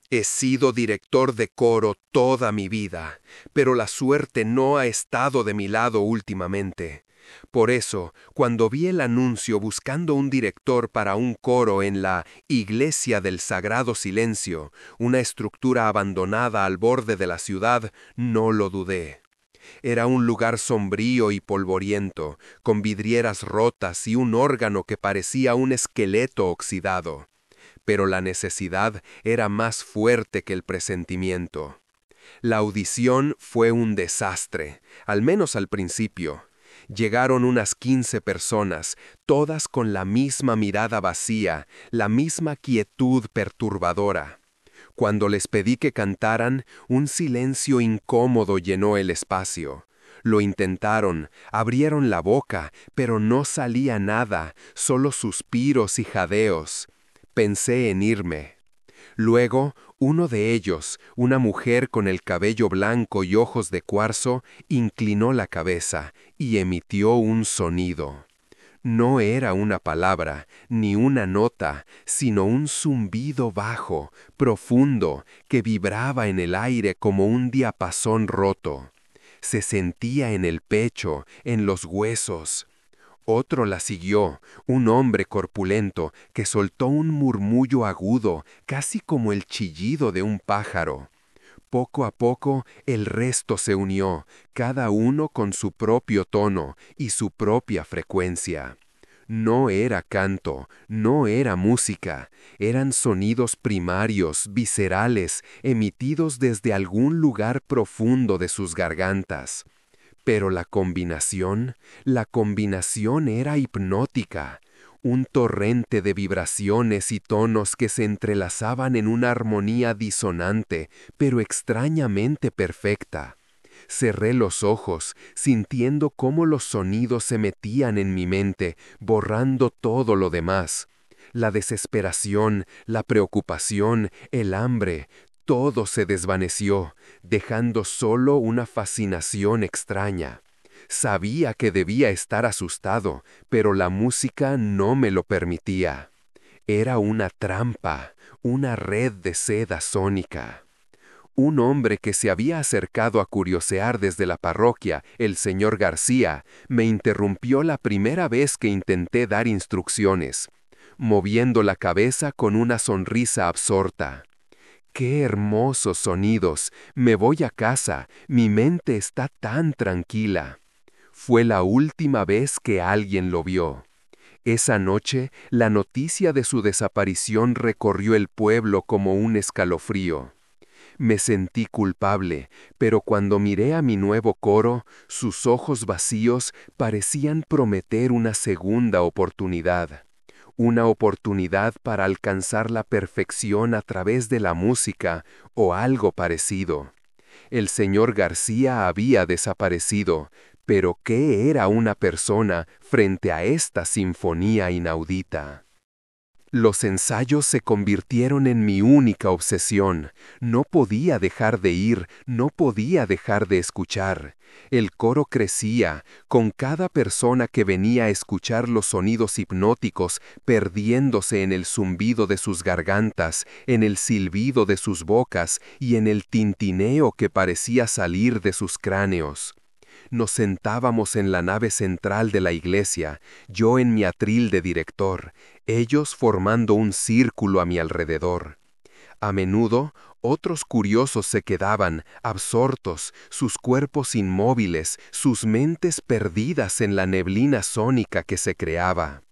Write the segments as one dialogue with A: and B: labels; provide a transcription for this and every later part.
A: He sido director de coro toda mi vida, pero la suerte no ha estado de mi lado últimamente. Por eso, cuando vi el anuncio buscando un director para un coro en la Iglesia del Sagrado Silencio, una estructura abandonada al borde de la ciudad, no lo dudé. Era un lugar sombrío y polvoriento, con vidrieras rotas y un órgano que parecía un esqueleto oxidado. Pero la necesidad era más fuerte que el presentimiento. La audición fue un desastre, al menos al principio. Llegaron unas 15 personas, todas con la misma mirada vacía, la misma quietud perturbadora. Cuando les pedí que cantaran, un silencio incómodo llenó el espacio. Lo intentaron, abrieron la boca, pero no salía nada, solo suspiros y jadeos. Pensé en irme. Luego, uno de ellos, una mujer con el cabello blanco y ojos de cuarzo, inclinó la cabeza y emitió un sonido. No era una palabra, ni una nota, sino un zumbido bajo, profundo, que vibraba en el aire como un diapasón roto. Se sentía en el pecho, en los huesos. Otro la siguió, un hombre corpulento, que soltó un murmullo agudo, casi como el chillido de un pájaro. Poco a poco el resto se unió, cada uno con su propio tono y su propia frecuencia. No era canto, no era música, eran sonidos primarios, viscerales, emitidos desde algún lugar profundo de sus gargantas. Pero la combinación era hipnótica. Un torrente de vibraciones y tonos que se entrelazaban en una armonía disonante, pero extrañamente perfecta. Cerré los ojos, sintiendo cómo los sonidos se metían en mi mente, borrando todo lo demás. La desesperación, la preocupación, el hambre, todo se desvaneció, dejando solo una fascinación extraña. Sabía que debía estar asustado, pero la música no me lo permitía. Era una trampa, una red de seda sónica. Un hombre que se había acercado a curiosear desde la parroquia, el señor García, me interrumpió la primera vez que intenté dar instrucciones, moviendo la cabeza con una sonrisa absorta. ¡Qué hermosos sonidos! Me voy a casa, mi mente está tan tranquila. Fue la última vez que alguien lo vio. Esa noche, la noticia de su desaparición recorrió el pueblo como un escalofrío. Me sentí culpable, pero cuando miré a mi nuevo coro, sus ojos vacíos parecían prometer una segunda oportunidad. Una oportunidad para alcanzar la perfección a través de la música o algo parecido. El señor García había desaparecido, pero ¿qué era una persona frente a esta sinfonía inaudita? Los ensayos se convirtieron en mi única obsesión. No podía dejar de ir, no podía dejar de escuchar. El coro crecía, con cada persona que venía a escuchar los sonidos hipnóticos, perdiéndose en el zumbido de sus gargantas, en el silbido de sus bocas y en el tintineo que parecía salir de sus cráneos. Nos sentábamos en la nave central de la iglesia, yo en mi atril de director, ellos formando un círculo a mi alrededor. A menudo, otros curiosos se quedaban, absortos, sus cuerpos inmóviles, sus mentes perdidas en la neblina sónica que se creaba.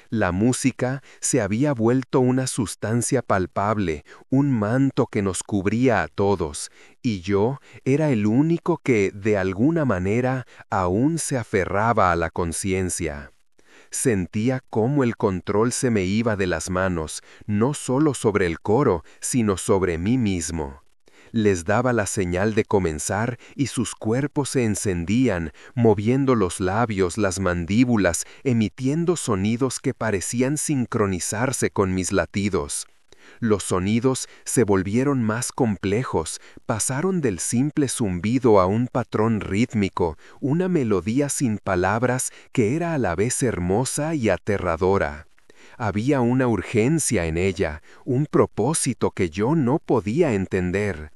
A: La música se había vuelto una sustancia palpable, un manto que nos cubría a todos, y yo era el único que, de alguna manera, aún se aferraba a la conciencia. Sentía cómo el control se me iba de las manos, no solo sobre el coro, sino sobre mí mismo. Les daba la señal de comenzar y sus cuerpos se encendían, moviendo los labios, las mandíbulas, emitiendo sonidos que parecían sincronizarse con mis latidos. Los sonidos se volvieron más complejos, pasaron del simple zumbido a un patrón rítmico, una melodía sin palabras que era a la vez hermosa y aterradora. Había una urgencia en ella, un propósito que yo no podía entender.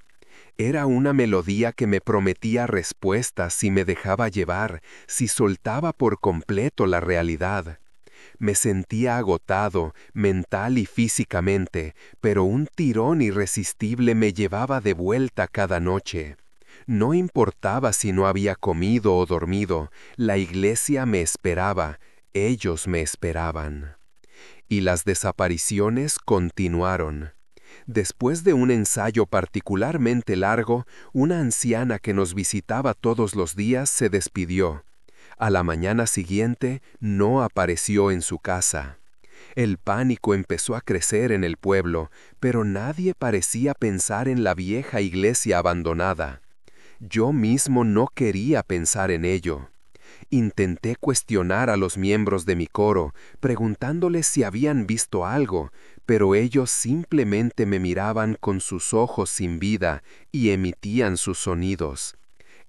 A: Era una melodía que me prometía respuestas si me dejaba llevar, si soltaba por completo la realidad. Me sentía agotado, mental y físicamente, pero un tirón irresistible me llevaba de vuelta cada noche. No importaba si no había comido o dormido, la iglesia me esperaba, ellos me esperaban. Y las desapariciones continuaron. Después de un ensayo particularmente largo, una anciana que nos visitaba todos los días se despidió. A la mañana siguiente no apareció en su casa. El pánico empezó a crecer en el pueblo, pero nadie parecía pensar en la vieja iglesia abandonada. Yo mismo no quería pensar en ello. Intenté cuestionar a los miembros de mi coro, preguntándoles si habían visto algo, pero ellos simplemente me miraban con sus ojos sin vida y emitían sus sonidos.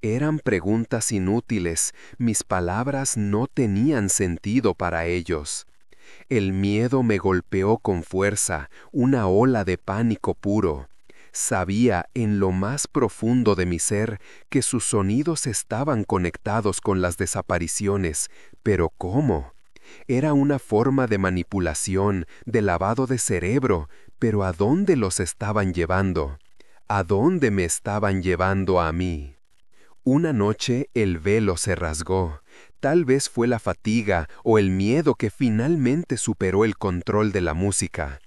A: Eran preguntas inútiles, mis palabras no tenían sentido para ellos. El miedo me golpeó con fuerza, una ola de pánico puro. Sabía en lo más profundo de mi ser que sus sonidos estaban conectados con las desapariciones, pero ¿cómo? Era una forma de manipulación, de lavado de cerebro, pero ¿a dónde los estaban llevando? ¿A dónde me estaban llevando a mí? Una noche el velo se rasgó. Tal vez fue la fatiga o el miedo que finalmente superó el control de la música.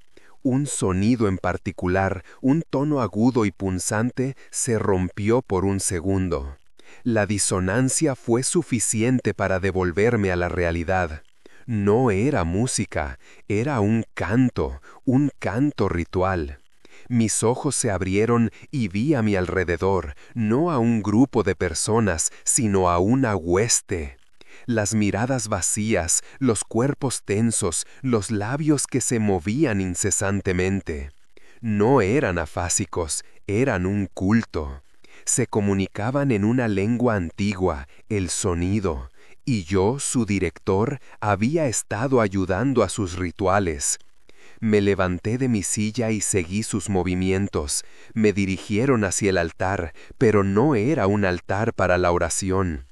A: Un sonido en particular, un tono agudo y punzante, se rompió por un segundo. La disonancia fue suficiente para devolverme a la realidad. No era música, era un canto ritual. Mis ojos se abrieron y vi a mi alrededor, no a un grupo de personas, sino a una hueste. Las miradas vacías, los cuerpos tensos, los labios que se movían incesantemente. No eran afásicos, eran un culto. Se comunicaban en una lengua antigua, el sonido, y yo, su director, había estado ayudando a sus rituales. Me levanté de mi silla y seguí sus movimientos. Me dirigieron hacia el altar, pero no era un altar para la oración.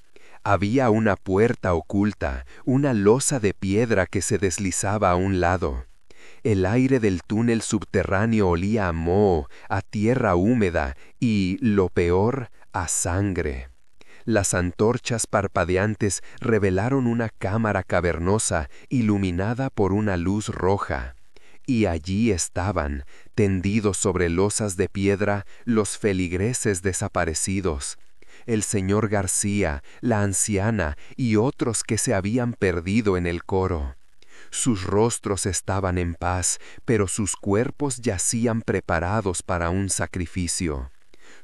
A: Había una puerta oculta, una losa de piedra que se deslizaba a un lado. El aire del túnel subterráneo olía a moho, a tierra húmeda y, lo peor, a sangre. Las antorchas parpadeantes revelaron una cámara cavernosa iluminada por una luz roja. Y allí estaban, tendidos sobre losas de piedra, los feligreses desaparecidos. El señor García, la anciana y otros que se habían perdido en el coro. Sus rostros estaban en paz, pero sus cuerpos yacían preparados para un sacrificio.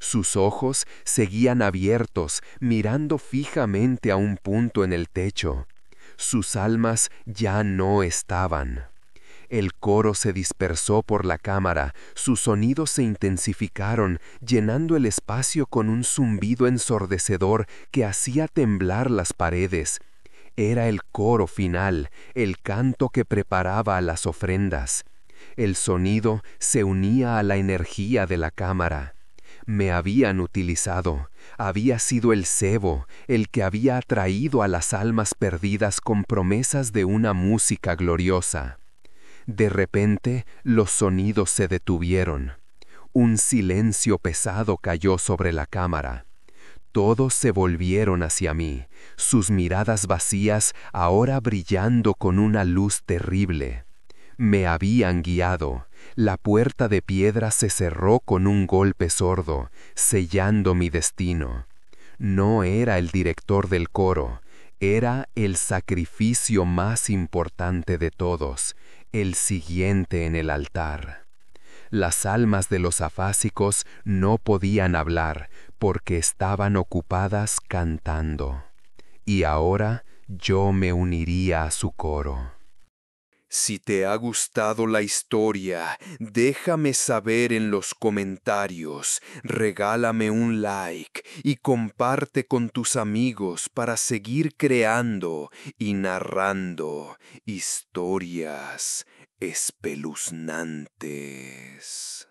A: Sus ojos seguían abiertos, mirando fijamente a un punto en el techo. Sus almas ya no estaban. El coro se dispersó por la cámara, sus sonidos se intensificaron, llenando el espacio con un zumbido ensordecedor que hacía temblar las paredes. Era el coro final, el canto que preparaba a las ofrendas. El sonido se unía a la energía de la cámara. Me habían utilizado, había sido el cebo, el que había atraído a las almas perdidas con promesas de una música gloriosa. De repente, los sonidos se detuvieron. Un silencio pesado cayó sobre la cámara. Todos se volvieron hacia mí, sus miradas vacías ahora brillando con una luz terrible. Me habían guiado. La puerta de piedra se cerró con un golpe sordo, sellando mi destino. No era el director del coro, era el sacrificio más importante de todos, el siguiente en el altar. Las almas de los afásicos no podían hablar porque estaban ocupadas cantando. Y ahora yo me uniría a su coro.
B: Si te ha gustado la historia, déjame saber en los comentarios, regálame un like y comparte con tus amigos para seguir creando y narrando historias espeluznantes.